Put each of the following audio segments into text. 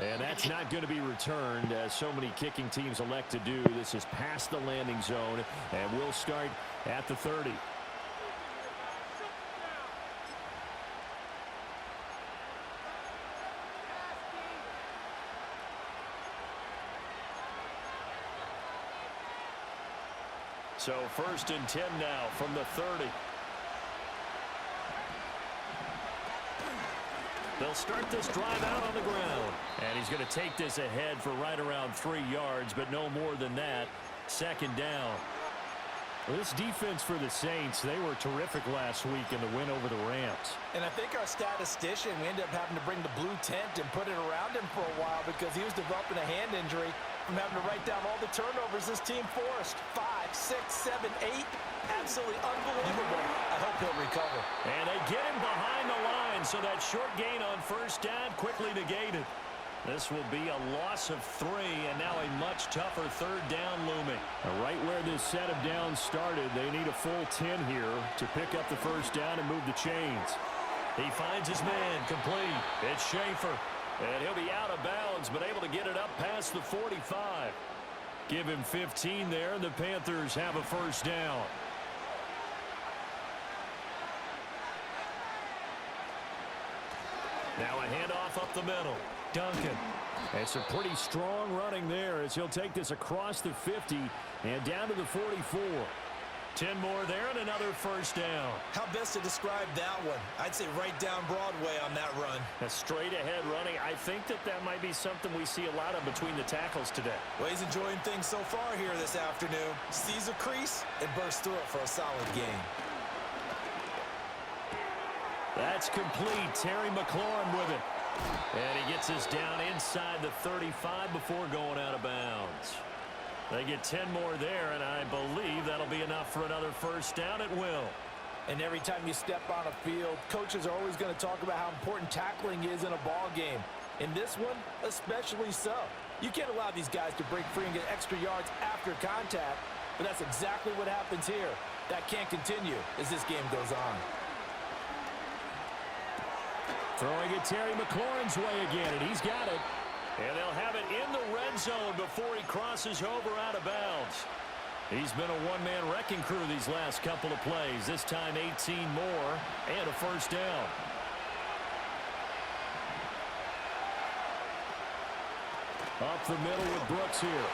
And that's not going to be returned, as so many kicking teams elect to do. This is past the landing zone, and we'll start at the 30. So 1st and 10 now from the 30. They'll start this drive out on the ground. And he's going to take this ahead for right around 3 yards, but no more than that. 2nd down. Well, this defense for the Saints, they were terrific last week in the win over the Rams. And I think our statistician, we ended up having to bring the blue tent and put it around him for a while because he was developing a hand injury from having to write down all the turnovers this team forced. 5, 6, 7, 8. Absolutely unbelievable. I hope he'll recover. And they get him behind the line, so that short gain on 1st down quickly negated. This will be a loss of 3, and now a much tougher 3rd down looming. Right where this set of downs started, they need a full 10 here to pick up the 1st down and move the chains. He finds his man, complete. It's Schaefer, and he'll be out of bounds, but able to get it up past the 45. Give him 15 there, and the Panthers have a 1st down. Now a handoff up the middle. Duncan. And some pretty strong running there as he'll take this across the 50 and down to the 44. 10 more there and another 1st down. How best to describe that one? I'd say right down Broadway on that run. A straight ahead running. I think that might be something we see a lot of between the tackles today. Well, he's enjoying things so far here this afternoon. Sees a crease and bursts through it for a solid gain. That's complete. Terry McLaurin with it. And he gets us down inside the 35 before going out of bounds. They get 10 more there, and I believe that'll be enough for another 1st down at will. And every time you step on a field, coaches are always going to talk about how important tackling is in a ball game. In this one, especially so. You can't allow these guys to break free and get extra yards after contact, but that's exactly what happens here. That can't continue as this game goes on. Throwing it Terry McLaurin's way again, and he's got it. And they'll have it in the red zone before he crosses over out of bounds. He's been a one-man wrecking crew these last couple of plays. This time 18 more and a 1st down. Up the middle with Brooks here.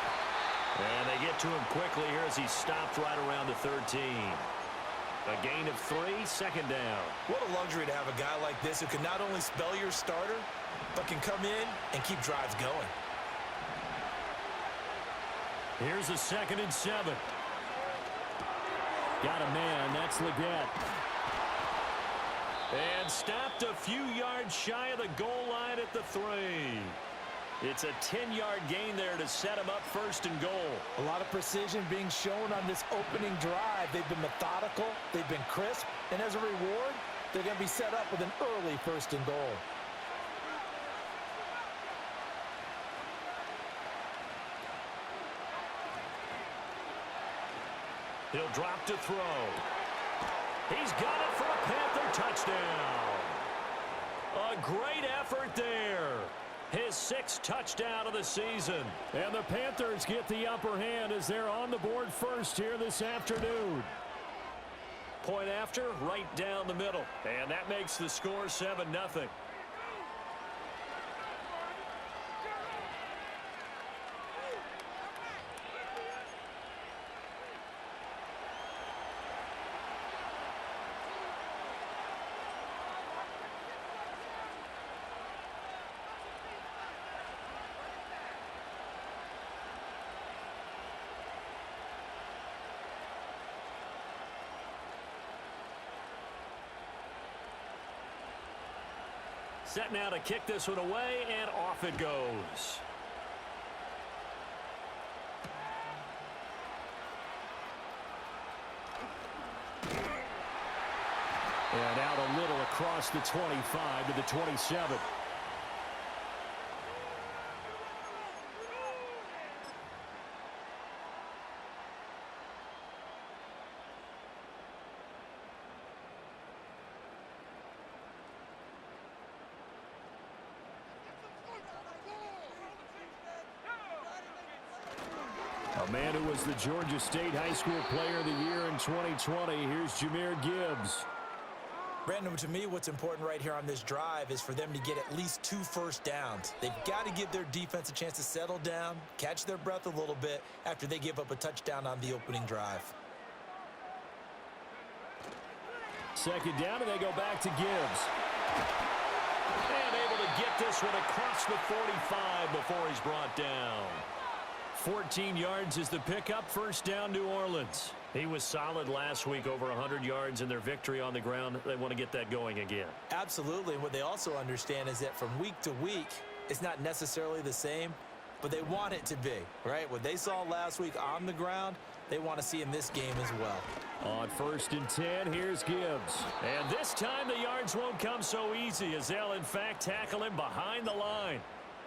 And they get to him quickly here as he's stopped right around the 13. A gain of 3, 2nd down. What a luxury to have a guy like this who can not only spell your starter, but can come in and keep drives going. Here's a 2nd and 7. Got a man. That's Leggett. And stopped a few yards shy of the goal line at the 3. It's a 10-yard gain there to set him up 1st and goal. A lot of precision being shown on this opening drive. They've been methodical, they've been crisp, and as a reward, they're going to be set up with an early 1st and goal. He'll drop to throw. He's got it for a Panther touchdown. A great effort there. His 6th touchdown of the season. And the Panthers get the upper hand as they're on the board first here this afternoon. Point after, right down the middle. And that makes the score 7-0. Set now to kick this one away, and off it goes. And out a little across the 25 to the 27. A man who was the Georgia State High School Player of the Year in 2020. Here's Jahmyr Gibbs. Brandon, to me, what's important right here on this drive is for them to get at least 2 first downs. They've got to give their defense a chance to settle down, catch their breath a little bit after they give up a touchdown on the opening drive. Second down, and they go back to Gibbs. And able to get this one across the 45 before he's brought down. 14 yards is the pickup. First down, New Orleans. He was solid last week, over 100 yards in their victory on the ground. They want to get that going again. Absolutely. And what they also understand is that from week to week, it's not necessarily the same, but they want it to be, right? What they saw last week on the ground, they want to see in this game as well. On 1st and 10, here's Gibbs. And this time the yards won't come so easy as they'll, in fact, tackle him behind the line.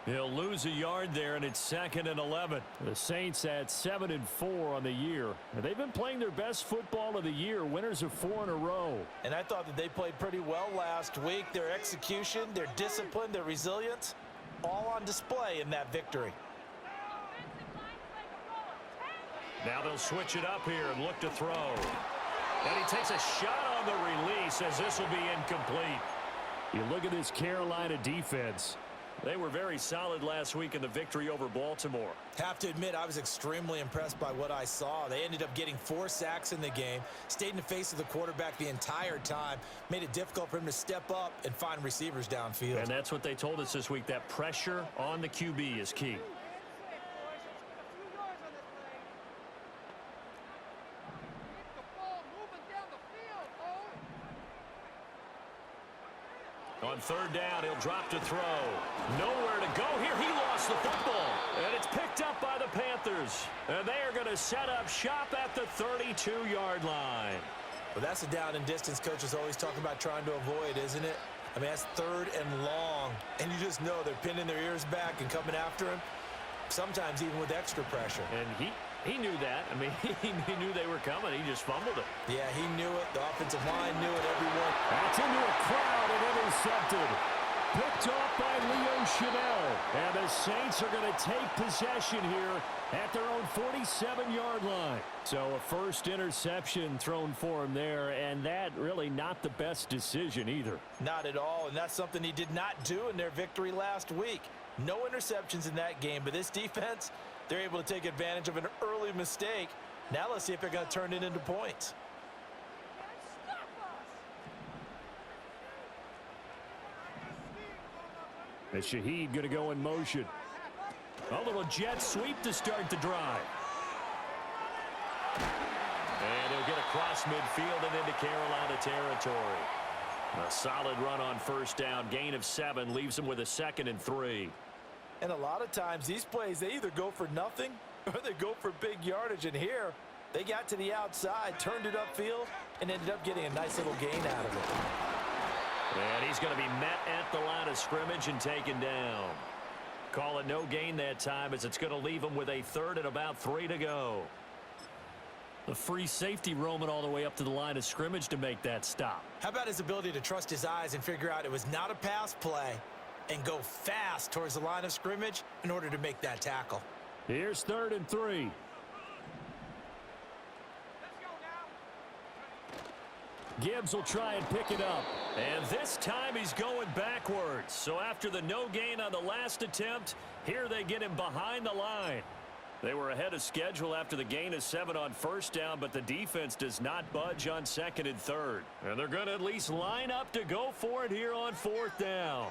He'll lose a yard there, and it's 2nd and 11. The Saints at 7-4 on the year. And they've been playing their best football of the year, winners of 4 in a row. And I thought that they played pretty well last week. Their execution, their discipline, their resilience, all on display in that victory. Now they'll switch it up here and look to throw. And he takes a shot on the release as this will be incomplete. You look at this Carolina defense. They were very solid last week in the victory over Baltimore. Have to admit, I was extremely impressed by what I saw. They ended up getting 4 sacks in the game, stayed in the face of the quarterback the entire time, made it difficult for him to step up and find receivers downfield. And that's what they told us this week, that pressure on the QB is key. On 3rd down, he'll drop to throw. Nowhere to go here. He lost the football. And it's picked up by the Panthers. And they are going to set up shop at the 32-yard line. Well, that's a down and distance coaches always talk about trying to avoid, isn't it? I mean, that's 3rd and long. And you just know they're pinning their ears back and coming after him, sometimes even with extra pressure. And he knew that. I mean, he knew they were coming. He just fumbled it. Yeah, he knew it. The offensive line knew it. Everyone. That's into a crowd and intercepted. Picked off by Leo Chanel. And the Saints are going to take possession here at their own 47-yard line. So a first interception thrown for him there, and that really not the best decision either. Not at all, and that's something he did not do in their victory last week. No interceptions in that game, but this defense, they're able to take advantage of an early mistake. Now let's see if they're going to turn it into points. And Shaheed going to go in motion. A little jet sweep to start the drive. And he'll get across midfield and into Carolina territory. A solid run on 1st down. Gain of 7 leaves him with a 2nd and 3. And a lot of times these plays, they either go for nothing or they go for big yardage. And here, they got to the outside, turned it upfield, and ended up getting a nice little gain out of it. And he's going to be met at the line of scrimmage and taken down. Call it no gain that time as it's going to leave him with a 3rd and about 3 to go. The free safety roaming all the way up to the line of scrimmage to make that stop. How about his ability to trust his eyes and figure out it was not a pass play and go fast towards the line of scrimmage in order to make that tackle. Here's 3rd and 3. Gibbs will try and pick it up. And this time he's going backwards. So after the no gain on the last attempt, here they get him behind the line. They were ahead of schedule after the gain of 7 on 1st down, but the defense does not budge on 2nd and 3rd. And they're going to at least line up to go for it here on 4th down.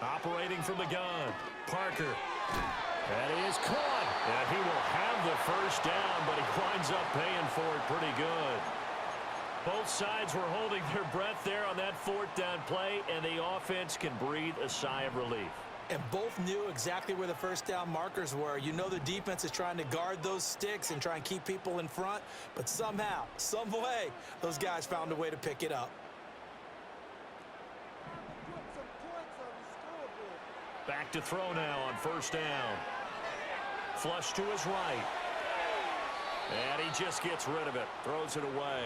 Operating from the gun, Parker. That is caught. And he will have the 1st down, but he winds up paying for it pretty good. Both sides were holding their breath there on that 4th down play, and the offense can breathe a sigh of relief. And both knew exactly where the 1st down markers were. You know the defense is trying to guard those sticks and try and keep people in front, but somehow, some way, those guys found a way to pick it up. Back to throw now on 1st down. Flush to his right. And he just gets rid of it. Throws it away.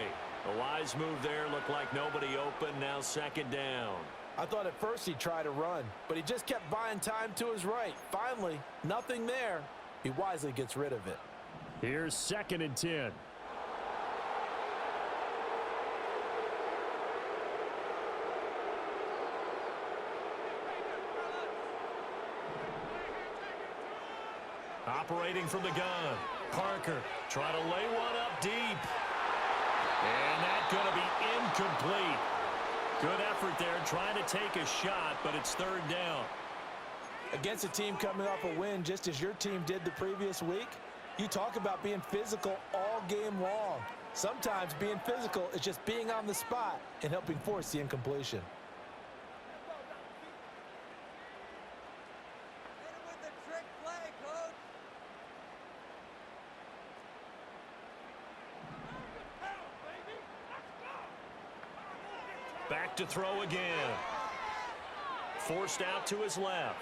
A wise move there. Looked like nobody open. Now second down. I thought at first he'd try to run, but he just kept buying time to his right. Finally, nothing there. He wisely gets rid of it. Here's 2nd and 10. Operating from the gun. Parker trying to lay one up deep. And that's going to be incomplete. Good effort there trying to take a shot, but it's 3rd down. Against a team coming off a win just as your team did the previous week, you talk about being physical all game long. Sometimes being physical is just being on the spot and helping force the incompletion. Back to throw again. Forced out to his left.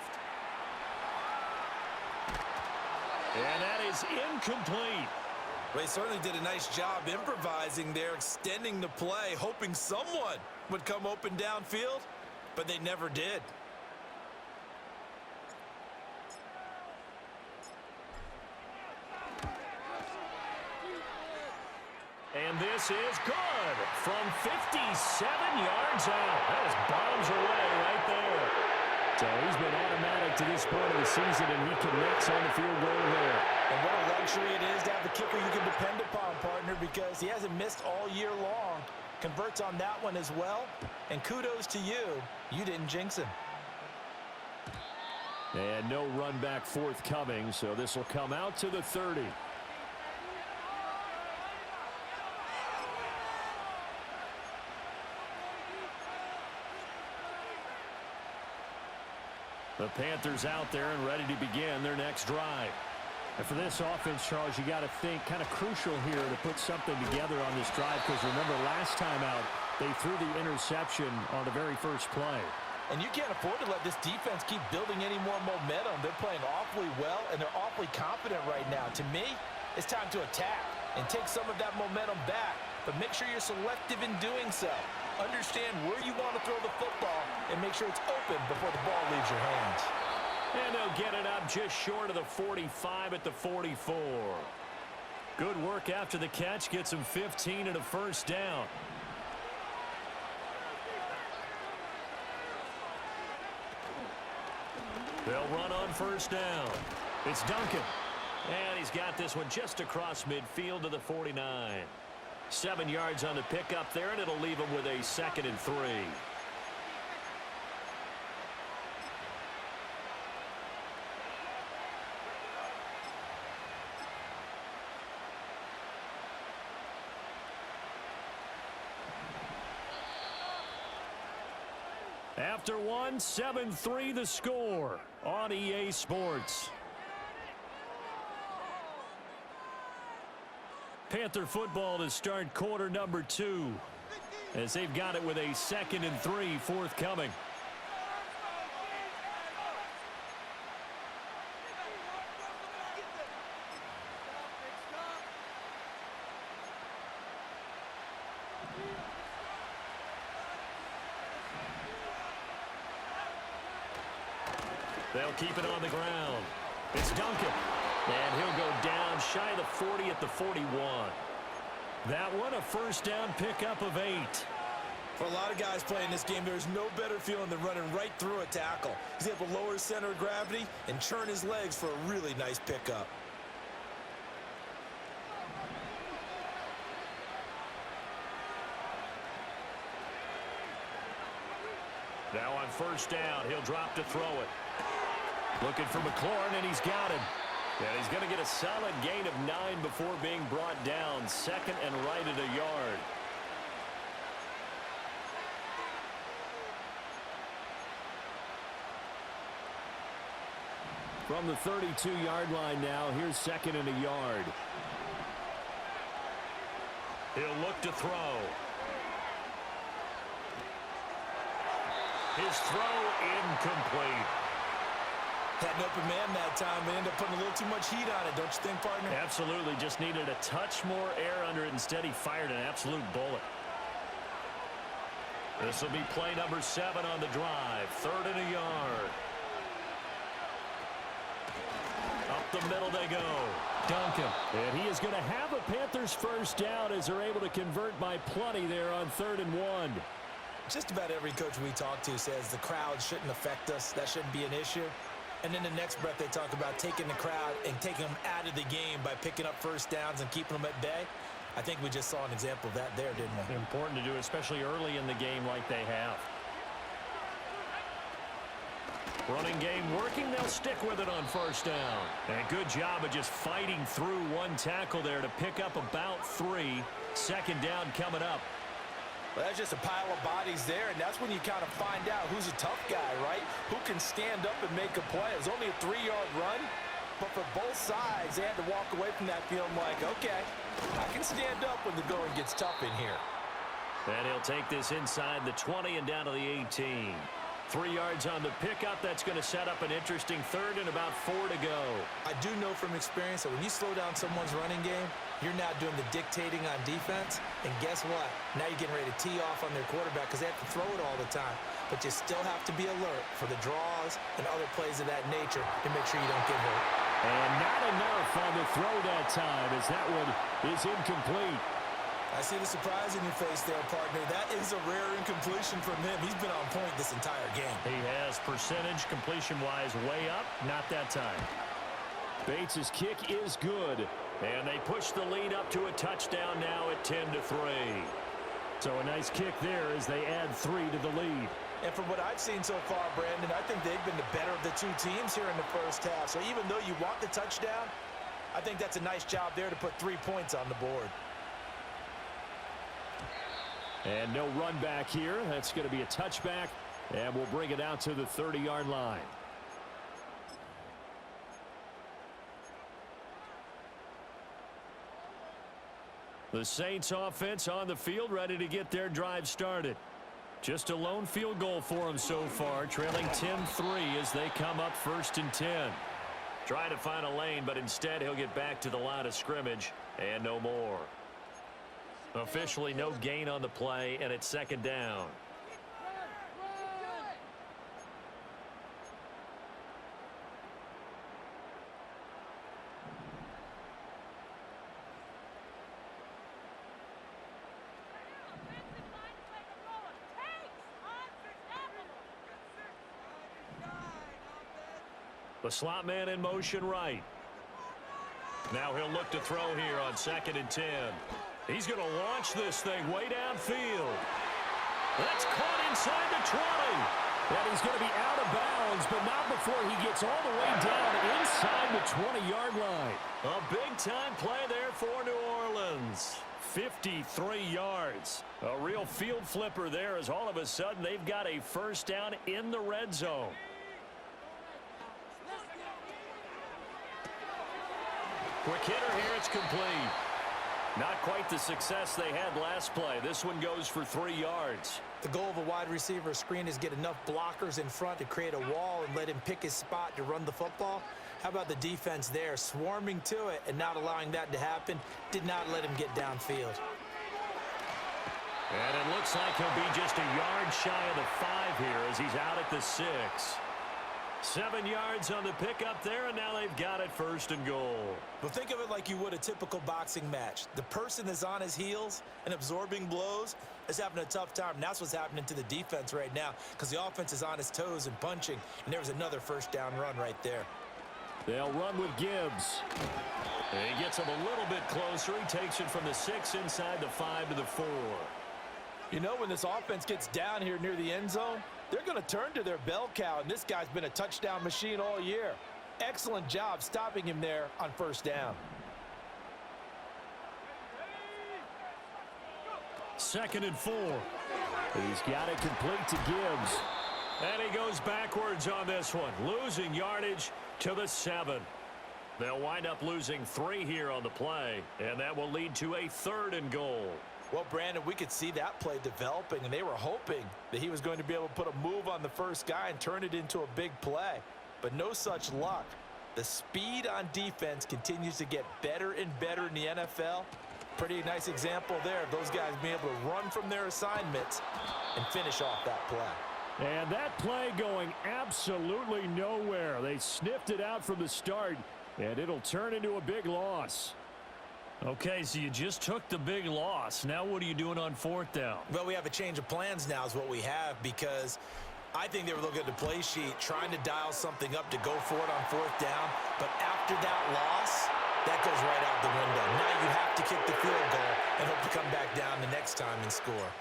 And that is incomplete. They certainly did a nice job improvising there, extending the play, hoping someone would come open downfield, but they never did. And this is good from 57 yards out. That was bombs away right there. So he's been automatic to this point of the season, and he connects on the field goal there. And what a luxury it is to have a kicker you can depend upon, partner, because he hasn't missed all year long. Converts on that one as well. And kudos to you. You didn't jinx him. And no run back forthcoming, so this will come out to the 30. The Panthers out there and ready to begin their next drive. And for this offense, Charles, you got to think kind of crucial here to put something together on this drive, because remember last time out they threw the interception on the very first play. And you can't afford to let this defense keep building any more momentum. They're playing awfully well, and they're awfully confident right now. To me, it's time to attack and take some of that momentum back. But make sure you're selective in doing so. Understand where you want to throw the football and make sure it's open before the ball leaves your hands. And they'll get it up just short of the 45 at the 44. Good work after the catch. Gets him 15 and a first down. They'll run on first down. It's Duncan. And he's got this one just across midfield to the 49. 7 yards on the pickup there, and it'll leave him with a 2nd and 3. After one, 7-3 the score on EA Sports. Panther football to start quarter number 2, as they've got it with a 2nd and 3 forthcoming. They'll keep it on the ground. It's Duncan. And he'll go down shy of the 40 at the 41. That one, a first down pickup of 8. For a lot of guys playing this game, there's no better feeling than running right through a tackle. He's able to lower his center of gravity and churn his legs for a really nice pickup. Now on first down, he'll drop to throw it. Looking for McLaurin, and he's got him. And he's going to get a solid gain of 9 before being brought down. 2nd and right at a yard. From the 32-yard line now, here's 2nd and a yard. He'll look to throw. His throw incomplete. Had an open man that time. They ended up putting a little too much heat on it, don't you think, partner? Absolutely. Just needed a touch more air under it. Instead, he fired an absolute bullet. This will be play number 7 on the drive. 3rd and a yard. Up the middle they go. Duncan. And he is going to have a Panthers first down as they're able to convert by plenty there on 3rd and 1. Just about every coach we talk to says the crowd shouldn't affect us. That shouldn't be an issue. And then the next breath they talk about taking the crowd and taking them out of the game by picking up first downs and keeping them at bay. I think we just saw an example of that there, didn't we? Important to do, especially early in the game like they have. Running game working. They'll stick with it on first down. And good job of just fighting through one tackle there to pick up about 3. 2nd down coming up. Well, that's just a pile of bodies there, and that's when you kind of find out who's a tough guy, right? Who can stand up and make a play. It was only a 3-yard run, but for both sides, they had to walk away from that feeling like, okay, I can stand up when the going gets tough in here. And he'll take this inside the 20 and down to the 18. 3 yards on the pickup. That's going to set up an interesting 3rd and about 4 to go. I do know from experience that when you slow down someone's running game, you're now doing the dictating on defense. And guess what? Now you're getting ready to tee off on their quarterback because they have to throw it all the time. But you still have to be alert for the draws and other plays of that nature to make sure you don't get hurt. And not enough on the throw that time as that one is incomplete. I see the surprise in your face there, partner. That is a rare incompletion from him. He's been on point this entire game. He has percentage completion-wise way up. Not that time. Bates' kick is good. And they push the lead up to a touchdown now at 10-3. So a nice kick there as they add 3 to the lead. And from what I've seen so far, Brandon, I think they've been the better of the two teams here in the first half. So even though you want the touchdown, I think that's a nice job there to put 3 points on the board. And no run back here. That's going to be a touchback. And we'll bring it out to the 30-yard line. The Saints offense on the field ready to get their drive started. Just a lone field goal for them so far, trailing 10-3 as they come up 1st and 10. Try to find a lane, but instead he'll get back to the line of scrimmage and no more. Officially no gain on the play, and it's 2nd down. The slot man in motion right. Now he'll look to throw here on 2nd and 10. He's going to launch this thing way downfield. That's caught inside the 20. And he's going to be out of bounds, but not before he gets all the way down inside the 20-yard line. A big-time play there for New Orleans. 53 yards. A real field flipper there as all of a sudden they've got a first down in the red zone. Quick hitter here, it's complete. Not quite the success they had last play. This one goes for 3 yards. The goal of a wide receiver screen is get enough blockers in front to create a wall and let him pick his spot to run the football. How about the defense there, swarming to it and not allowing that to happen? Did not let him get downfield. And it looks like he'll be just a yard shy of the 5 here as he's out at the 6. 7 yards on the pickup there, and now they've got it 1st and goal. But think of it like you would a typical boxing match. The person is on his heels and absorbing blows is having a tough time. And that's what's happening to the defense right now because the offense is on his toes and punching, and there's another first down run right there. They'll run with Gibbs. And he gets him a little bit closer. He takes it from the 6 inside the 5 to the 4. You know, when this offense gets down here near the end zone, they're going to turn to their bell cow, and this guy's been a touchdown machine all year. Excellent job stopping him there on first down. 2nd and 4. He's got it complete to Gibbs. And he goes backwards on this one, losing yardage to the 7. They'll wind up losing 3 here on the play, and that will lead to a 3rd and goal. Well, Brandon, we could see that play developing, and they were hoping that he was going to be able to put a move on the first guy and turn it into a big play. but no such luck. The speed on defense continues to get better and better in the NFL. Pretty nice example there of those guys being able to run from their assignments and finish off that play. And that play going absolutely nowhere. They sniffed it out from the start, and it'll turn into a big loss. Okay, so you just took the big loss. Now what are you doing on fourth down? Well, we have a change of plans now is what we have, because I think they were looking at the play sheet, trying to dial something up to go for it on fourth down. But after that loss, that goes right out the window. Now you have to kick the field goal and hope to come back down the next time and score.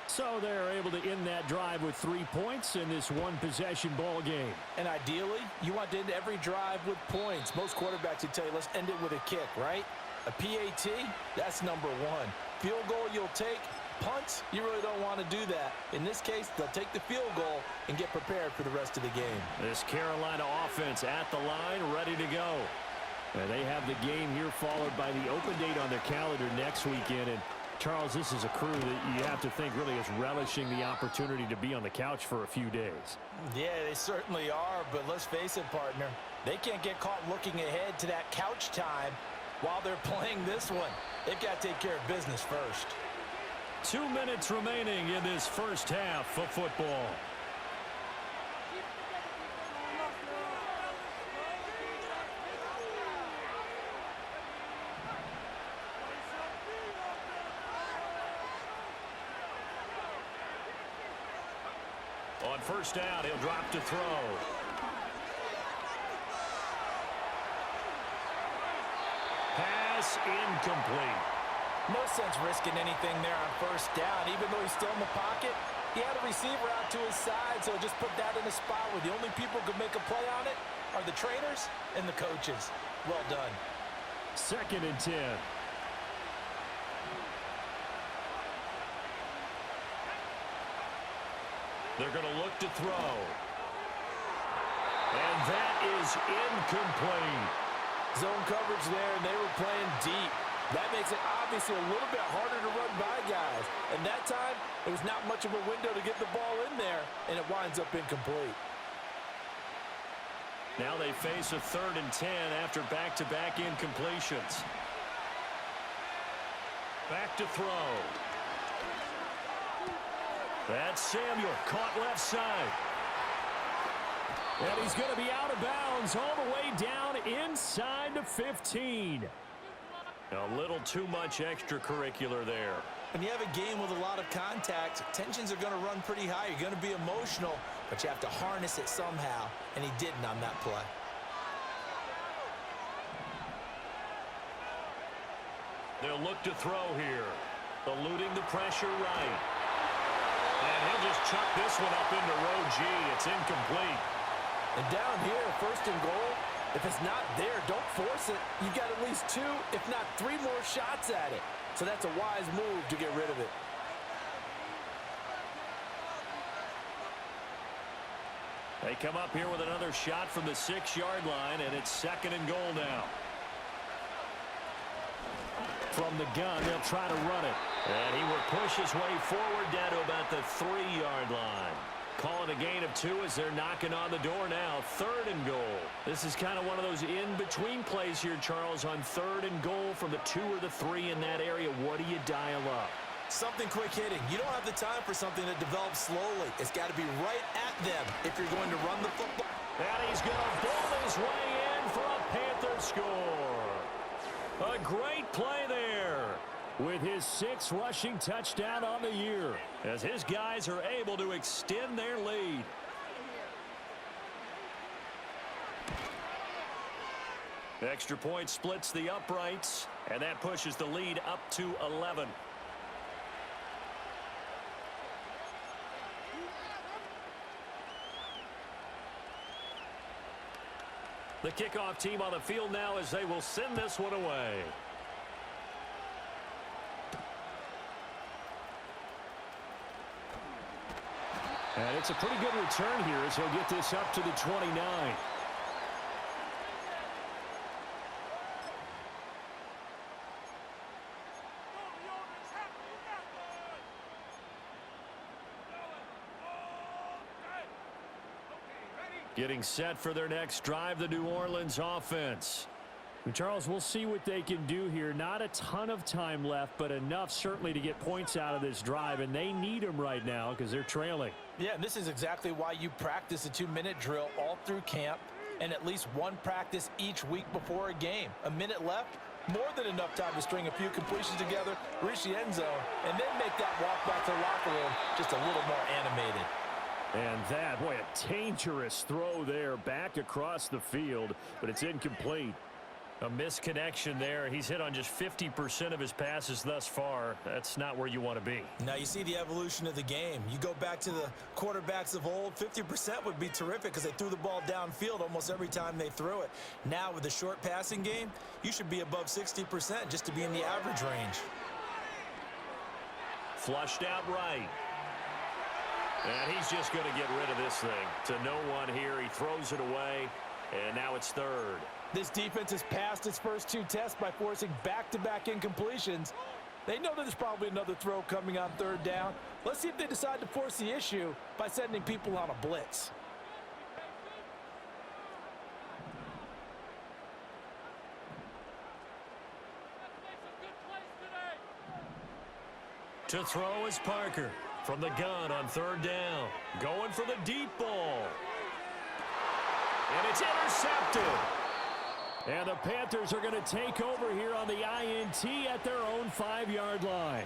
So they're able to end that drive with 3 points in this one-possession ball game. And ideally, you want to end every drive with points. Most quarterbacks would tell you, let's end it with a kick, right? A PAT, that's number one. Field goal you'll take. Punts, you really don't want to do that. In this case, they'll take the field goal and get prepared for the rest of the game. This Carolina offense at the line, ready to go. And they have the game here followed by the open date on their calendar next weekend. And Charles, this is a crew that you have to think really is relishing the opportunity to be on the couch for a few days. Yeah, they certainly are, but let's face it, partner. They can't get caught looking ahead to that couch time while they're playing this one. They've got to take care of business first. 2 minutes remaining in this first half of football. On first down, he'll drop to throw. Pass incomplete. No sense risking anything there on first down. Even though he's still in the pocket, he had a receiver out to his side, so just put that in a spot where the only people who can make a play on it are the trainers and the coaches. Well done. 2nd and 10. They're going to look to throw. And that is incomplete. Zone coverage there, and they were playing deep. That makes it obviously a little bit harder to run by guys. And that time, it was not much of a window to get the ball in there, and it winds up incomplete. Now they face a 3rd and 10 after back-to-back incompletions. Back to throw. That's Samuel, caught left side. And he's going to be out of bounds all the way down inside the 15. A little too much extracurricular there. When you have a game with a lot of contact, tensions are going to run pretty high. You're going to be emotional, but you have to harness it somehow, and he didn't on that play. They'll look to throw here. Eluding the pressure right. And he'll just chuck this one up into row G. It's incomplete. And down here, 1st and goal, if it's not there, don't force it. You've got at least 2, if not 3 more shots at it. So that's a wise move to get rid of it. They come up here with another shot from the 6-yard line, and it's 2nd and goal now. From the gun, they'll try to run it. And he will push his way forward down to about the 3-yard line. Calling a gain of 2 as they're knocking on the door now. 3rd and goal. This is kind of one of those in-between plays here, Charles, on 3rd and goal from the 2 or the 3 in that area. What do you dial up? Something quick hitting. You don't have the time for something that develops slowly. It's got to be right at them if you're going to run the football. And he's going to bowl his way in for a Panther score. A great play there with his 6th rushing touchdown on the year as his guys are able to extend their lead. Extra point splits the uprights, and that pushes the lead up to 11. The kickoff team on the field now as they will send this one away. And it's a pretty good return here as he'll get this up to the 29. Getting set for their next drive, the New Orleans offense. And Charles, we'll see what they can do here. Not a ton of time left, but enough certainly to get points out of this drive, and they need them right now because they're trailing. Yeah, and this is exactly why you practice a 2-minute drill all through camp and at least one practice each week before a game. A minute left, more than enough time to string a few completions together, reach the end zone, and then make that walk back to the locker room just a little more animated. And that, boy, a dangerous throw there back across the field, but it's incomplete. A misconnection there. He's hit on just 50% of his passes thus far. That's not where you want to be. Now you see the evolution of the game. You go back to the quarterbacks of old, 50% would be terrific because they threw the ball downfield almost every time they threw it. Now with the short passing game, you should be above 60% just to be in the average range. Flushed out right. And he's just going to get rid of this thing. To no one here. He throws it away, and now it's third. This defense has passed its first two tests by forcing back-to-back incompletions. They know that there's probably another throw coming on third down. Let's see if they decide to force the issue by sending people on a blitz. To throw is Parker from the gun on third down. Going for the deep ball. And it's intercepted. And the Panthers are going to take over here on the INT at their own 5-yard line.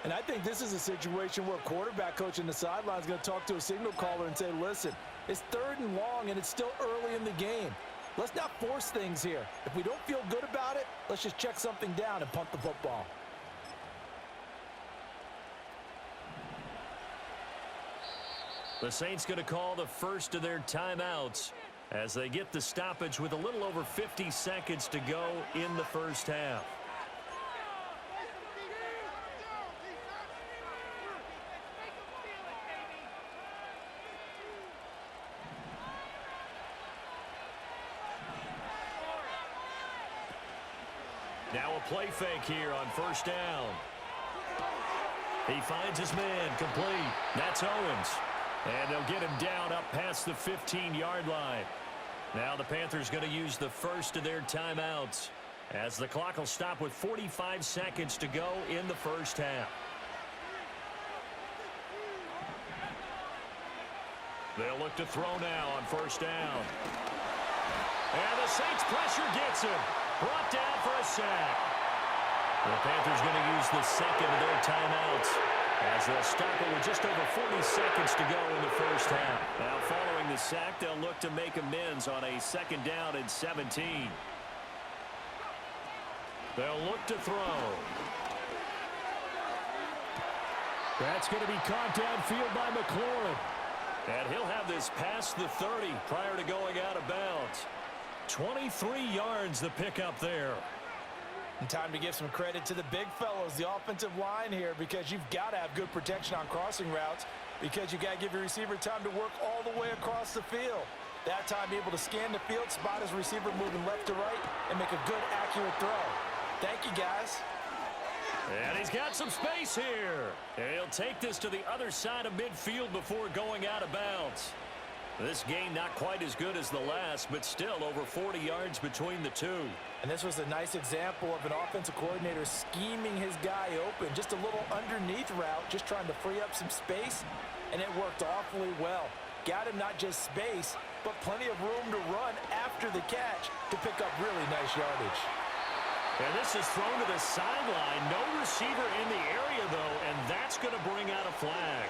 And I think this is a situation where quarterback coach in the sideline is going to talk to a signal caller and say, listen, it's third and long and it's still early in the game. Let's not force things here. If we don't feel good about it, let's just check something down and punt the football. The Saints going to call the first of their timeouts as they get the stoppage with a little over 50 seconds to go in the first half. Now a play fake here on first down. He finds his man complete. That's Owens. And they'll get him down up past the 15-yard line. Now the Panthers going to use the first of their timeouts as the clock will stop with 45 seconds to go in the first half. They'll look to throw now on first down. And the Saints pressure gets him. Brought down for a sack. The Panthers going to use the second of their timeouts as they'll stop it with just over 40 seconds to go in the first half. Now following the sack, they'll look to make amends on a second down and 17. They'll look to throw. That's going to be caught downfield by McLaurin. And he'll have this past the 30 prior to going out of bounds. 23 yards the pickup there. And time to give some credit to the big fellows, the offensive line here, because you've got to have good protection on crossing routes because you got to give your receiver time to work all the way across the field. That time, be able to scan the field, spot his receiver moving left to right, and make a good, accurate throw. Thank you, guys. And he's got some space here. And he'll take this to the other side of midfield before going out of bounds. This game not quite as good as the last, but still over 40 yards between the two. And this was a nice example of an offensive coordinator scheming his guy open. Just a little underneath route, just trying to free up some space, and it worked awfully well. Got him not just space, but plenty of room to run after the catch to pick up really nice yardage. And this is thrown to the sideline. No receiver in the area, though, and that's going to bring out a flag.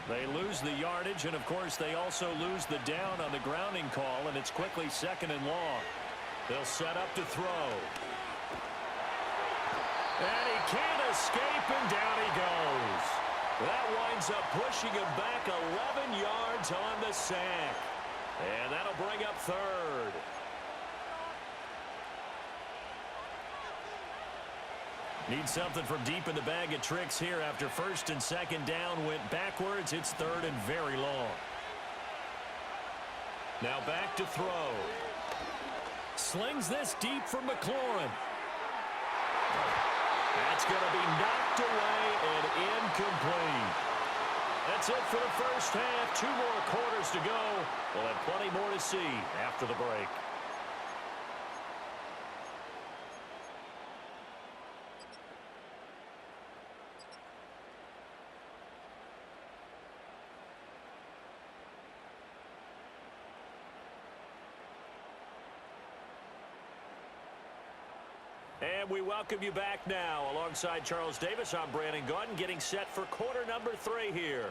They lose the yardage, and, of course, they also lose the down on the grounding call, and it's quickly second and long. They'll set up to throw. And he can't escape, and down he goes. That winds up pushing him back 11 yards on the sack. And that'll bring up third. Need something from deep in the bag of tricks here after first and second down went backwards. It's third and very long. Now back to throw. Slings this deep for McLaurin. That's going to be knocked away and incomplete. That's it for the first half. 2 more quarters to go. We'll have plenty more to see after the break. And we welcome you back now. Alongside Charles Davis, I'm Brandon Gaudin, getting set for quarter number 3 here.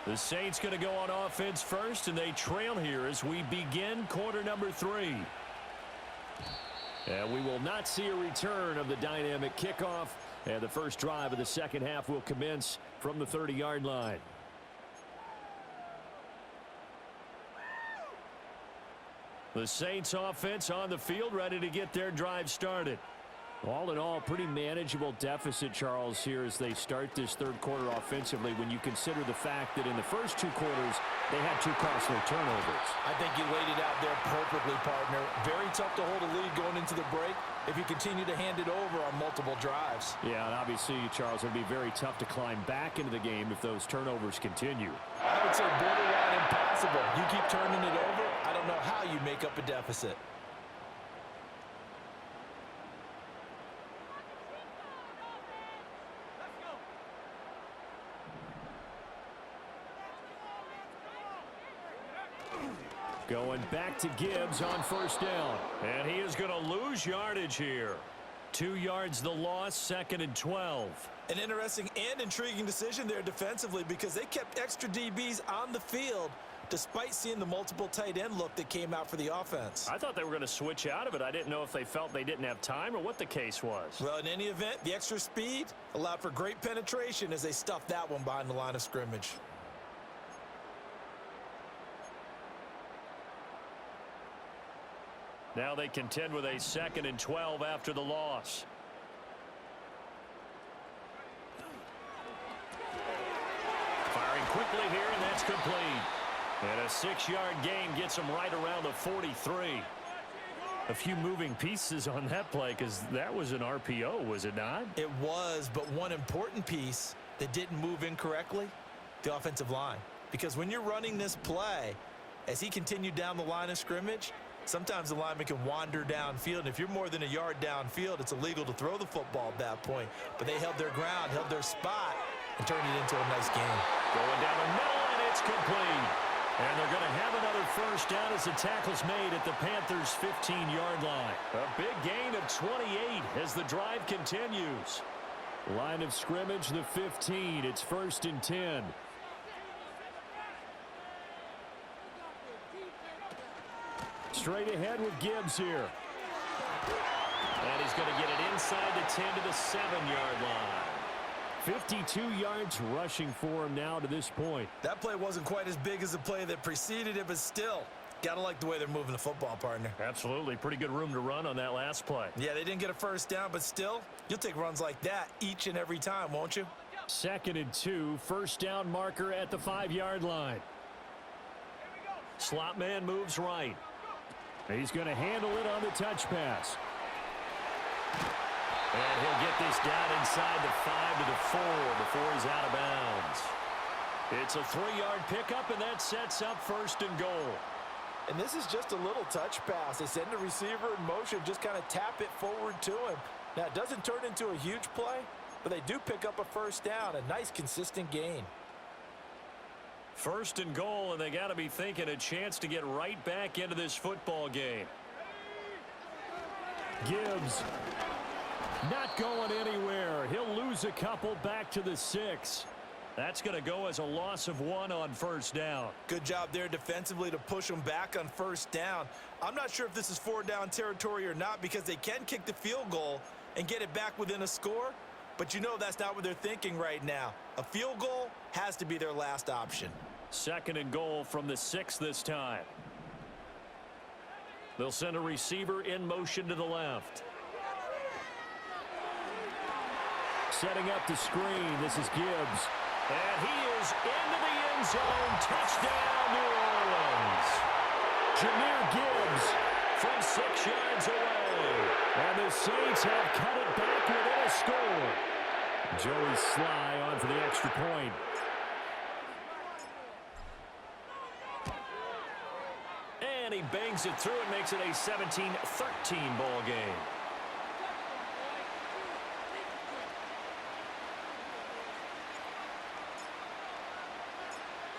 The Saints going to go on offense first, and they trail here as we begin quarter number 3. And we will not see a return of the dynamic kickoff. And the first drive of the second half will commence from the 30-yard line. The Saints offense on the field, ready to get their drive started. All in all, pretty manageable deficit, Charles, here as they start this third quarter offensively when you consider the fact that in the first 2 quarters, they had 2 costly turnovers. I think you laid it out there perfectly, partner. Very tough to hold a lead going into the break if you continue to hand it over on multiple drives. Yeah, and obviously, Charles, it would be very tough to climb back into the game if those turnovers continue. I would say borderline impossible. You keep turning it over, I don't know how you make up a deficit. Going back to Gibbs on first down. And he is going to lose yardage here. 2 yards the loss, 2nd and 12. An interesting and intriguing decision there defensively because they kept extra DBs on the field despite seeing the multiple tight end look that came out for the offense. I thought they were going to switch out of it. I didn't know if they felt they didn't have time or what the case was. Well, in any event, the extra speed allowed for great penetration as they stuffed that one behind the line of scrimmage. Now they contend with a 2nd and 12 after the loss. Firing quickly here, and that's complete. And a 6-yard gain gets them right around the 43. A few moving pieces on that play because that was an RPO, was it not? It was, but one important piece that didn't move incorrectly, the offensive line. Because when you're running this play, as he continued down the line of scrimmage, sometimes the lineman can wander downfield. And if you're more than a yard downfield, it's illegal to throw the football at that point. But they held their ground, held their spot, and turned it into a nice game. Going down the middle, and it's complete. And they're going to have another first down as the tackle's made at the Panthers' 15-yard line. A big gain of 28 as the drive continues. Line of scrimmage, the 15. It's 1st and 10. Straight ahead with Gibbs here. And he's going to get it inside the 10 to the 7-yard line. 52 yards rushing for him now to this point. That play wasn't quite as big as the play that preceded it, but still, gotta like the way they're moving the football, partner. Absolutely. Pretty good room to run on that last play. Yeah, they didn't get a first down, but still, you'll take runs like that each and every time, won't you? 2nd and 2, first down marker at the 5-yard line. Slot man moves right. He's going to handle it on the touch pass. And he'll get this down inside the 5 to the 4 before he's out of bounds. It's a 3-yard pickup, and that sets up 1st and goal. And this is just a little touch pass. They send the receiver in motion, just kind of tap it forward to him. Now, it doesn't turn into a huge play, but they do pick up a first down, a nice, consistent gain. 1st and goal, and they got to be thinking a chance to get right back into this football game. Gibbs not going anywhere. He'll lose a couple back to the 6. That's going to go as a loss of 1 on 1st down. Good job there defensively to push them back on 1st down. I'm not sure if this is 4-down territory or not because they can kick the field goal and get it back within a score, but you know that's not what they're thinking right now. A field goal has to be their last option. 2nd and goal from the 6 this time. They'll send a receiver in motion to the left. Setting up the screen. This is Gibbs. And he is into the end zone. Touchdown, New Orleans. Jahmyr Gibbs from 6 yards away. And the Saints have cut it back within a score. Joey Sly on for the extra point. And he bangs it through and makes it a 17-13 ball game.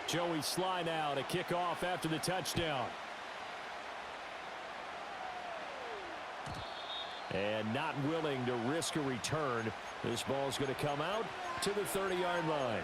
Joey Sly now to kick off after the touchdown. And not willing to risk a return. This ball's going to come out to the 30-yard line.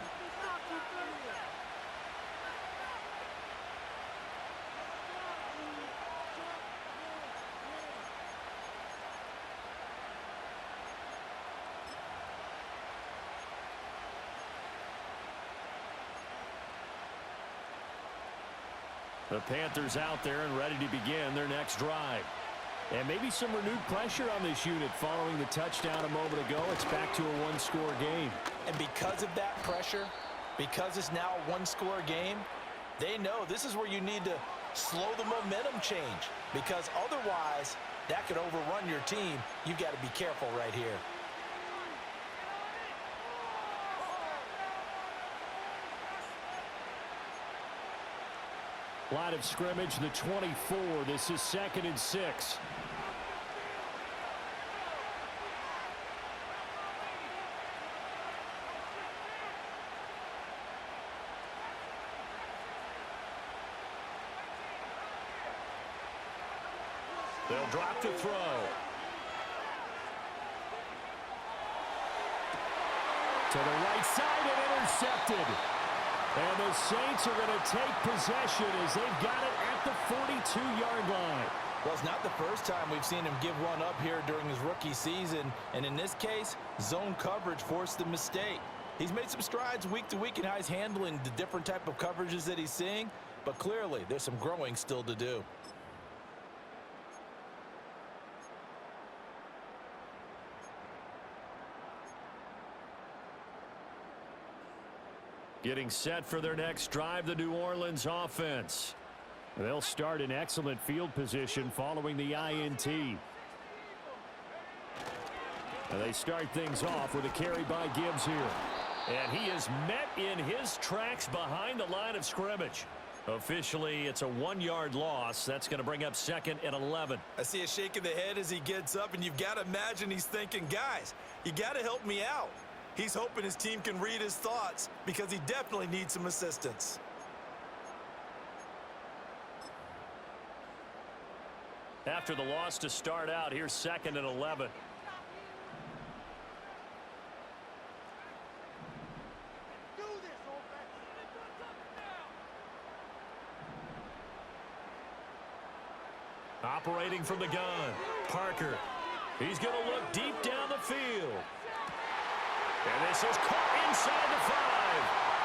The Panthers out there and ready to begin their next drive. And maybe some renewed pressure on this unit following the touchdown a moment ago. It's back to a one-score game. And because of that pressure, because it's now a one-score game, they know this is where you need to slow the momentum change. Because otherwise, that could overrun your team. You've got to be careful right here. Line of scrimmage, the 24. This is 2nd and 6. They'll drop to throw. To the right side and intercepted. And the Saints are going to take possession as they've got it at the 42-yard line. Well, it's not the first time we've seen him give one up here during his rookie season. And in this case, zone coverage forced the mistake. He's made some strides week to week in how he's handling the different type of coverages that he's seeing. But clearly, there's some growing still to do. Getting set for their next drive, the New Orleans offense. They'll start in excellent field position following the INT. And they start things off with a carry by Gibbs here. And he is met in his tracks behind the line of scrimmage. Officially, it's a 1-yard loss. That's going to bring up 2nd and 11. I see a shake of the head as he gets up, and you've got to imagine he's thinking, guys, you got to help me out. He's hoping his team can read his thoughts because he definitely needs some assistance. After the loss to start out, here's 2nd and 11. Operating from the gun, Parker. He's going to look deep down the field. And this is caught inside the 5.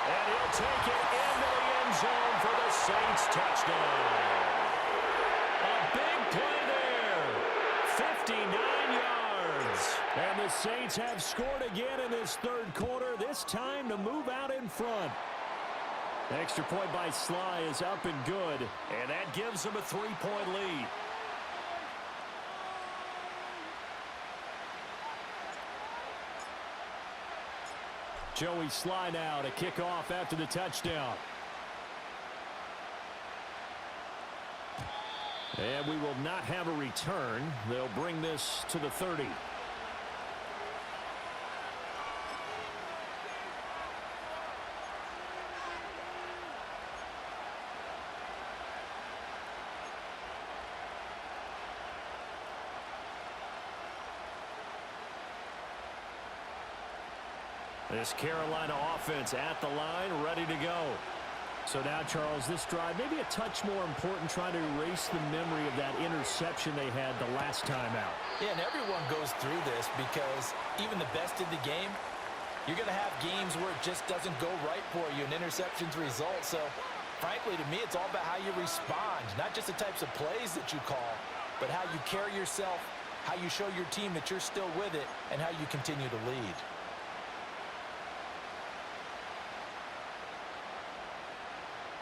And he'll take it into the end zone for the Saints touchdown. A big play there. 59 yards. And the Saints have scored again in this third quarter, this time to move out in front. Extra point by Sly is up and good. And that gives them a 3-point lead. Joey Sly now to kick off after the touchdown. And we will not have a return. They'll bring this to the 30. This Carolina offense at the line, ready to go. So now, Charles, this drive maybe a touch more important, trying to erase the memory of that interception they had the last time out. Yeah, and everyone goes through this because even the best in the game, you're going to have games where it just doesn't go right for you, and interceptions result. So, frankly, to me, it's all about how you respond, not just the types of plays that you call, but how you carry yourself, how you show your team that you're still with it, and how you continue to lead.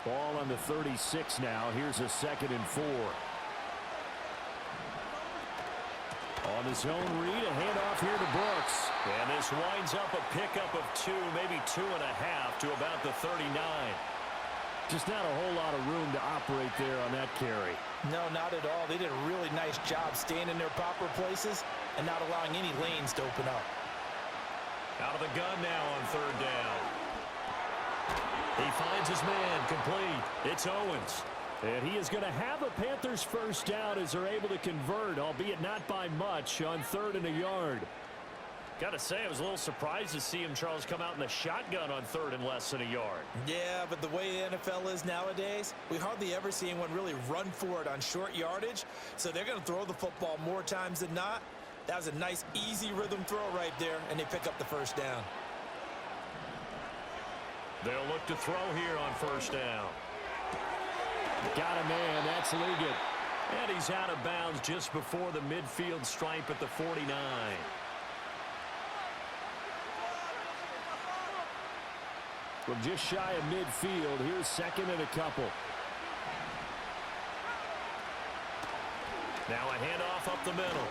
Ball on the 36 now. Here's a 2nd and 4. On his own read, a handoff here to Brooks. And this winds up a pickup of 2, maybe 2.5 to about the 39. Just not a whole lot of room to operate there on that carry. No, not at all. They did a really nice job staying in their proper places and not allowing any lanes to open up. Out of the gun now on 3rd down. He finds his man, complete. It's Owens. And he is going to have a Panthers first down as they're able to convert, albeit not by much, on 3rd and a yard. Got to say, I was a little surprised to see him, Charles, come out in the shotgun on 3rd and less than a yard. Yeah, but the way the NFL is nowadays, we hardly ever see anyone really run for it on short yardage. So they're going to throw the football more times than not. That was a nice, easy rhythm throw right there, and they pick up the first down. They'll look to throw here on 1st down. Got a man. That's Liggett. And he's out of bounds just before the midfield stripe at the 49. From just shy of midfield, here's 2nd and a couple. Now a handoff up the middle.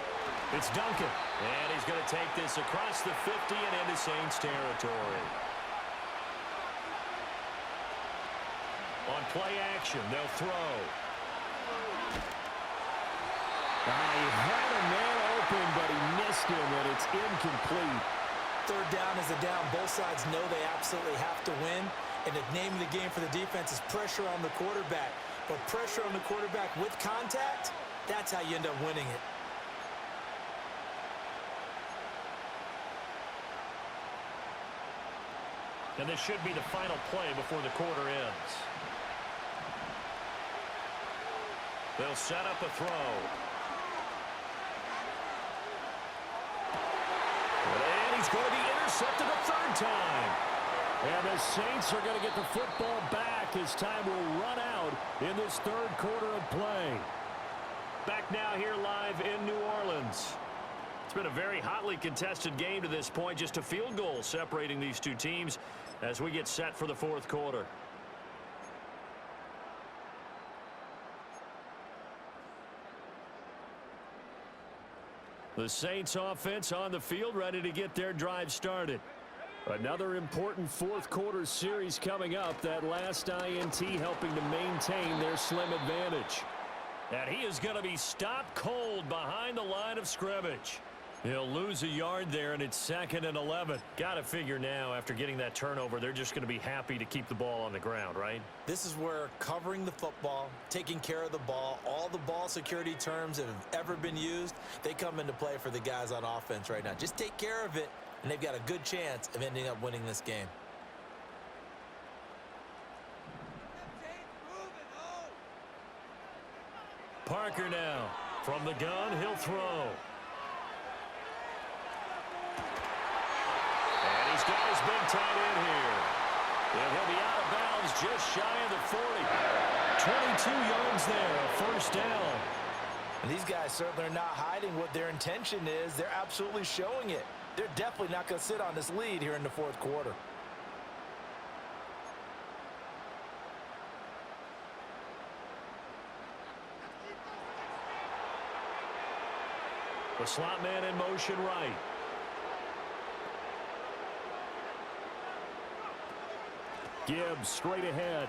It's Duncan. And he's going to take this across the 50 and into Saints territory. On play action, they'll throw. He had a man open, but he missed him, and it's incomplete. 3rd down is a down. Both sides know they absolutely have to win. And the name of the game for the defense is pressure on the quarterback. But pressure on the quarterback with contact, that's how you end up winning it. And this should be the final play before the quarter ends. They'll set up a throw. And he's going to be intercepted a 3rd time. And the Saints are going to get the football back as time will run out in this 3rd quarter of play. Back now here live in New Orleans. It's been a very hotly contested game to this point. Just a field goal separating these two teams as we get set for the 4th quarter. The Saints offense on the field, ready to get their drive started. Another important 4th quarter series coming up. That last INT helping to maintain their slim advantage. And he is going to be stopped cold behind the line of scrimmage. He'll lose a yard there, and it's 2nd and 11. Got to figure now, after getting that turnover, they're just going to be happy to keep the ball on the ground, right? This is where covering the football, taking care of the ball, all the ball security terms that have ever been used, they come into play for the guys on offense right now. Just take care of it, and they've got a good chance of ending up winning this game. Parker now. From the gun, he'll throw. And he's got his big tight end here. And he'll be out of bounds just shy of the 40. 22 yards there, a 1st down. And these guys certainly are not hiding what their intention is. They're absolutely showing it. They're definitely not going to sit on this lead here in the 4th quarter. The slot man in motion right. Gibbs straight ahead.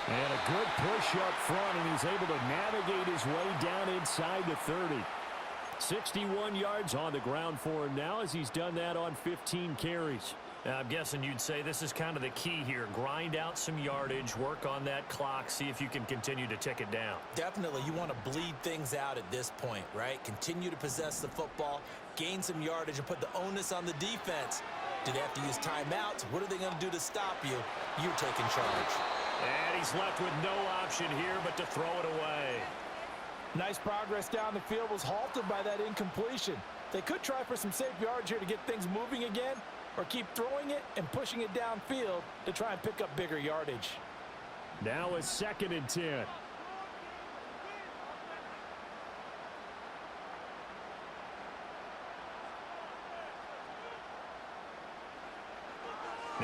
And a good push up front, and he's able to navigate his way down inside the 30. 61 yards on the ground for him now as he's done that on 15 carries. I'm guessing you'd say this is kind of the key here. Grind out some yardage, work on that clock, see if you can continue to tick it down. Definitely, you want to bleed things out at this point, right? Continue to possess the football, gain some yardage, and put the onus on the defense. Do they have to use timeouts? What are they going to do to stop you? You're taking charge. And he's left with no option here but to throw it away. Nice progress down the field was halted by that incompletion. They could try for some safe yards here to get things moving again, or keep throwing it and pushing it downfield to try and pick up bigger yardage. Now a 2nd and 10.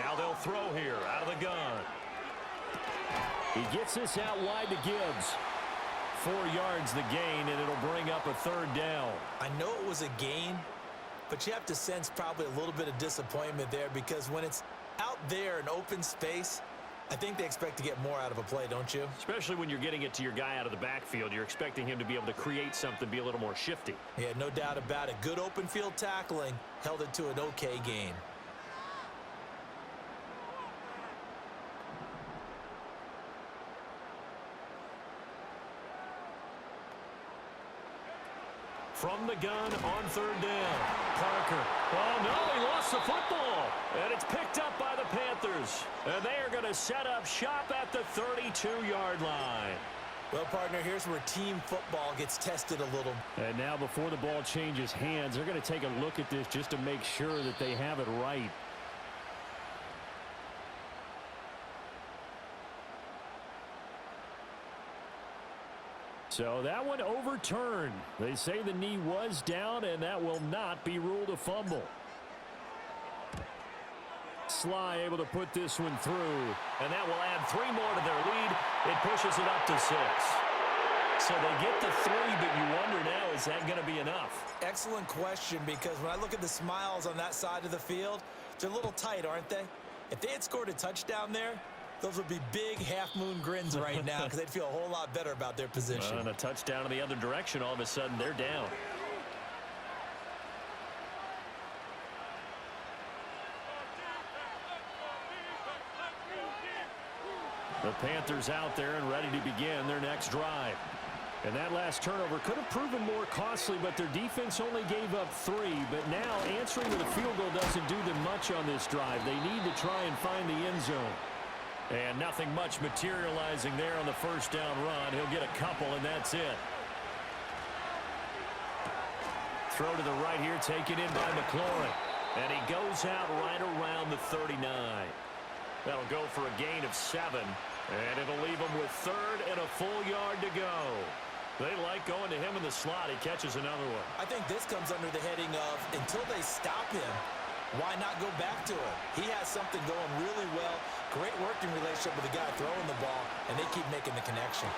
Now they'll throw here out of the gun. He gets this out wide to Gibbs. 4 yards the gain, and it'll bring up a third down. I know it was a gain, but you have to sense probably a little bit of disappointment there because when it's out there in open space, I think they expect to get more out of a play, don't you? Especially when you're getting it to your guy out of the backfield. You're expecting him to be able to create something, be a little more shifty. Yeah, no doubt about it. Good open field tackling held it to an okay gain. From the gun on third down. Parker. Oh, no, he lost the football. And it's picked up by the Panthers. And they are going to set up shop at the 32-yard line. Well, partner, here's where team football gets tested a little. And now before the ball changes hands, they're going to take a look at this just to make sure that they have it right. So that one overturned. They say the knee was down, and that will not be ruled a fumble. Sly able to put this one through. And that will add 3 more to their lead. It pushes it up to 6. So they get the 3, but you wonder now, is that going to be enough? Excellent question, because when I look at the smiles on that side of the field, they're a little tight, aren't they? If they had scored a touchdown there, those would be big half-moon grins right now because they'd feel a whole lot better about their position. And a touchdown in the other direction, all of a sudden they're down. The Panthers out there and ready to begin their next drive. And that last turnover could have proven more costly, but their defense only gave up 3. But now answering with a field goal doesn't do them much on this drive. They need to try and find the end zone. And nothing much materializing there on the first down run. He'll get a couple, and that's it. Throw to the right here, taken in by McLaurin. And he goes out right around the 39. That'll go for a gain of 7. And it'll leave him with 3rd and a full yard to go. They like going to him in the slot. He catches another one. I think this comes under the heading of, until they stop him, why not go back to him? He has something going really well. Great working relationship with the guy throwing the ball, and they keep making the connection.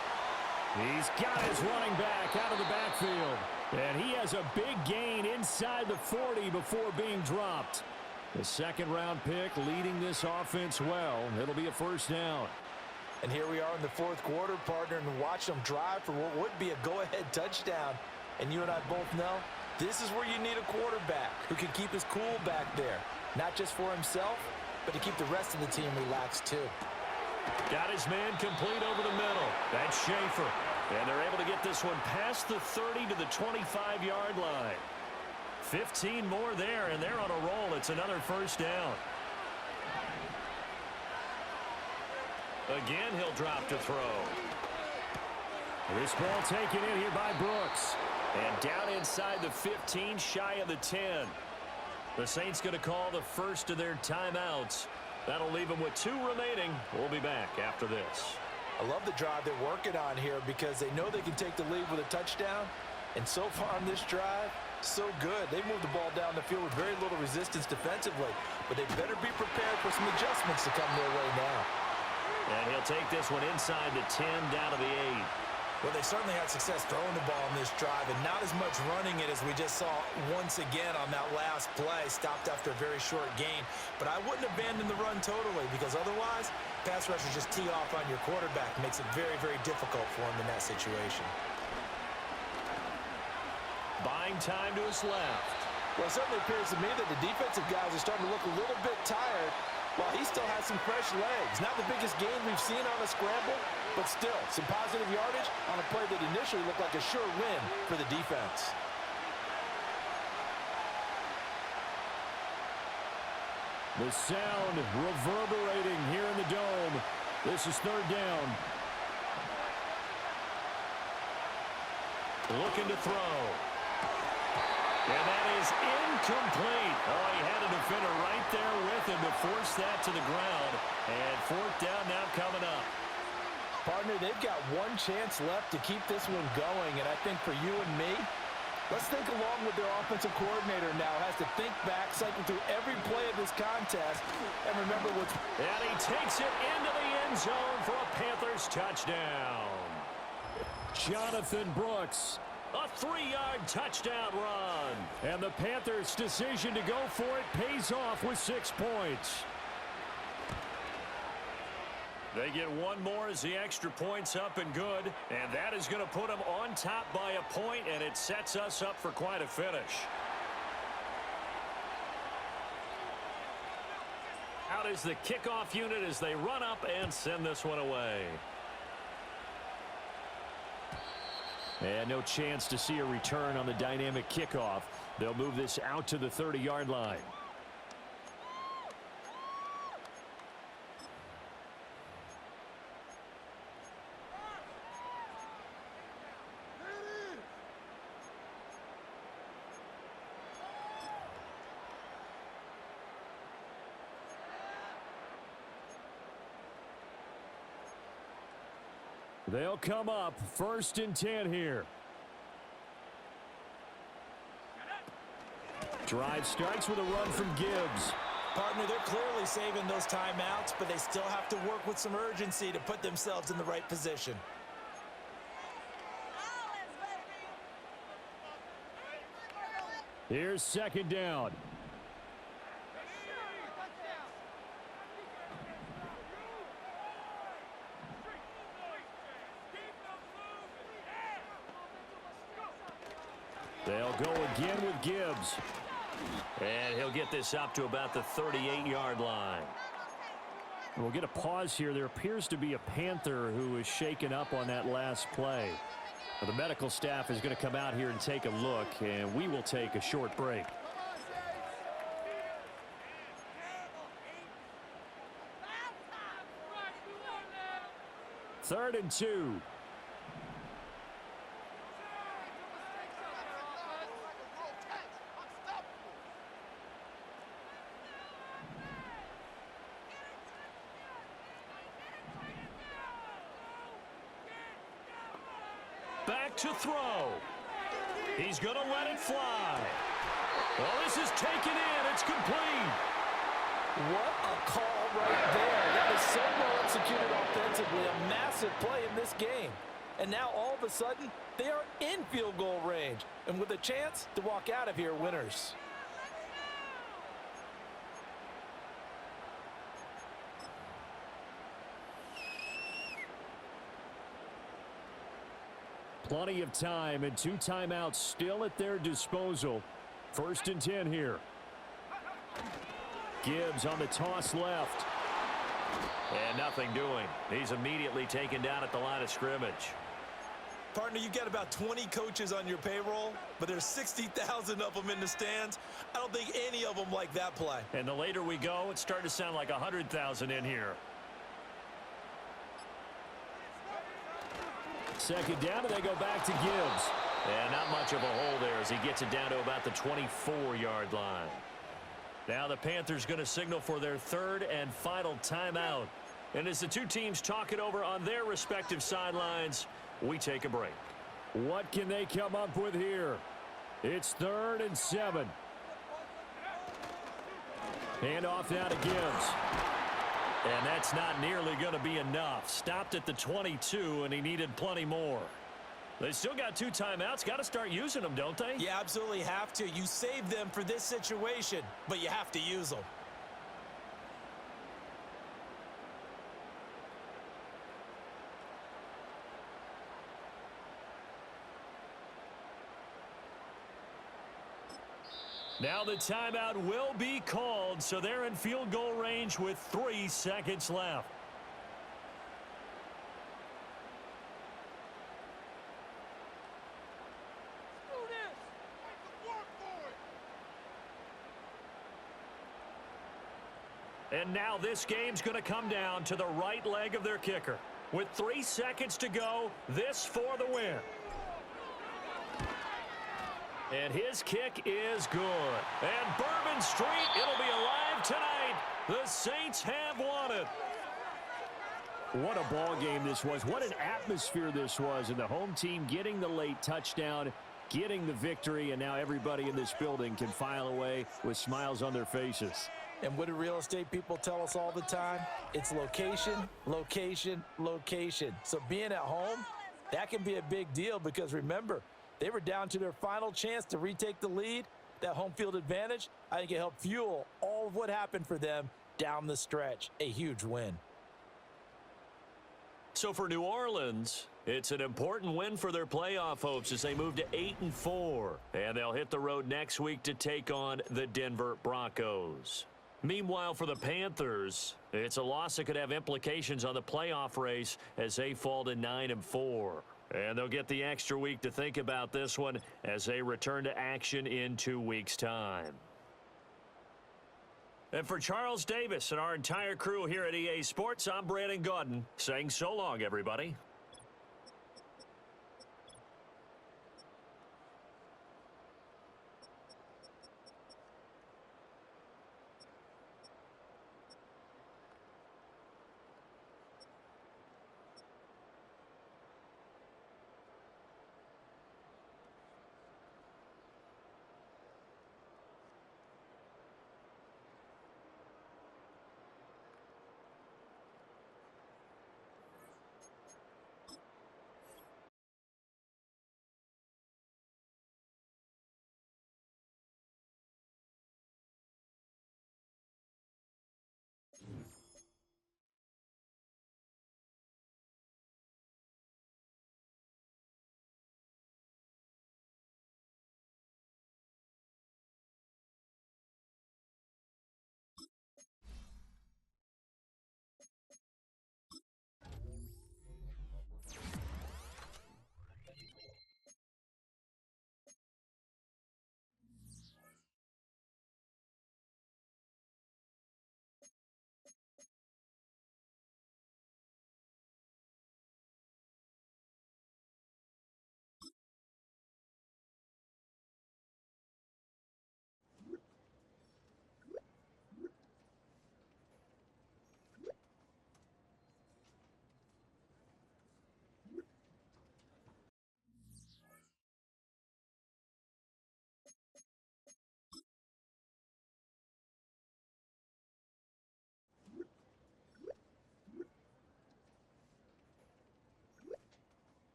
He's got his running back out of the backfield. And he has a big gain inside the 40 before being dropped. The second-round pick leading this offense well. It'll be a first down. And here we are in the 4th quarter, partner, and watch them drive for what would be a go-ahead touchdown. And you and I both know this is where you need a quarterback who can keep his cool back there. Not just for himself, but to keep the rest of the team relaxed too. Got his man complete over the middle. That's Schaefer. And they're able to get this one past the 30 to the 25-yard line. 15 more there, and they're on a roll. It's another first down. Again, he'll drop to throw. This ball taken in here by Brooks. And down inside the 15, shy of the 10. The Saints going to call the first of their timeouts. That'll leave them with 2 remaining. We'll be back after this. I love the drive they're working on here because they know they can take the lead with a touchdown. And so far on this drive, so good. They moved the ball down the field with very little resistance defensively. But they better be prepared for some adjustments to come their way now. And he'll take this one inside the 10, down to the 8. Well, they certainly had success throwing the ball in this drive, and not as much running it as we just saw once again on that last play, stopped after a very short gain. But I wouldn't abandon the run totally, because otherwise, pass rushers just tee off on your quarterback. It makes it very, very difficult for him in that situation. Buying time to his left. Well, it certainly appears to me that the defensive guys are starting to look a little bit tired, while he still has some fresh legs. Not the biggest gain we've seen on a scramble, but still, some positive yardage on a play that initially looked like a sure win for the defense. The sound reverberating here in the dome. This is 3rd down. Looking to throw. And that is incomplete. Oh, he had a defender right there with him to force that to the ground. And 4th down now coming up. Partner, they've got one chance left to keep this one going, and I think for you and me, Let's think along with their offensive coordinator now. Has to think back, cycle through every play of this contest, and remember what's... And he takes it into the end zone for a Panthers touchdown. Jonathan Brooks. A 3-yard touchdown run. And the Panthers' decision to go for it pays off with 6 points. They get one more as the extra point's up and good. And that is going to put them on top by a point, and it sets us up for quite a finish. Out is the kickoff unit as they run up and send this one away. And no chance to see a return on the dynamic kickoff. They'll move this out to the 30-yard line. They'll come up 1st and 10 here. Drive starts with a run from Gibbs. Partner, they're clearly saving those timeouts, but they still have to work with some urgency to put themselves in the right position. Here's 2nd down. They'll go again with Gibbs. And he'll get this up to about the 38-yard line. We'll get a pause here. There appears to be a Panther who is shaken up on that last play. The medical staff is going to come out here and take a look, and we will take a short break. Third and 2. Back to throw. He's going to let it fly. Well, this is taken in. It's complete. What a call right there. That is so well executed offensively. A massive play in this game. And now all of a sudden, they are in field goal range. And with a chance to walk out of here winners. Plenty of time and 2 timeouts still at their disposal. 1st and 10 here. Gibbs on the toss left. And nothing doing. He's immediately taken down at the line of scrimmage. Partner, you got about 20 coaches on your payroll, but there's 60,000 of them in the stands. I don't think any of them like that play. And the later we go, it's starting to sound like 100,000 in here. 2nd down, and they go back to Gibbs. And not much of a hole there as he gets it down to about the 24-yard line. Now the Panthers going to signal for their 3rd and final timeout. And as the two teams talk it over on their respective sidelines, we take a break. What can they come up with here? It's 3rd and 7. Hand off now to Gibbs. And that's not nearly going to be enough. Stopped at the 22, and he needed plenty more. They still got 2 timeouts. Got to start using them, don't they? You absolutely have to. You save them for this situation, but you have to use them. Now the timeout will be called, so they're in field goal range with 3 seconds left. And now this game's going to come down to the right leg of their kicker. With 3 seconds to go, this for the win. And his kick is good. And Bourbon Street, it'll be alive tonight. The Saints have won it. What a ball game this was. What an atmosphere this was. And the home team getting the late touchdown getting the victory, and now everybody in this building can file away with smiles on their faces. And what do real estate people tell us all the time? It's location, location, location. So being at home, that can be a big deal because remember, they were down to their final chance to retake the lead. That home field advantage, I think it helped fuel all of what happened for them down the stretch. A huge win. So for New Orleans, it's an important win for their playoff hopes as they move to 8-4. And they'll hit the road next week to take on the Denver Broncos. Meanwhile, for the Panthers, it's a loss that could have implications on the playoff race as they fall to 9-4. And they'll get the extra week to think about this one as they return to action in 2 weeks' time. And for Charles Davis and our entire crew here at EA Sports, I'm Brandon Gaudin saying so long, everybody.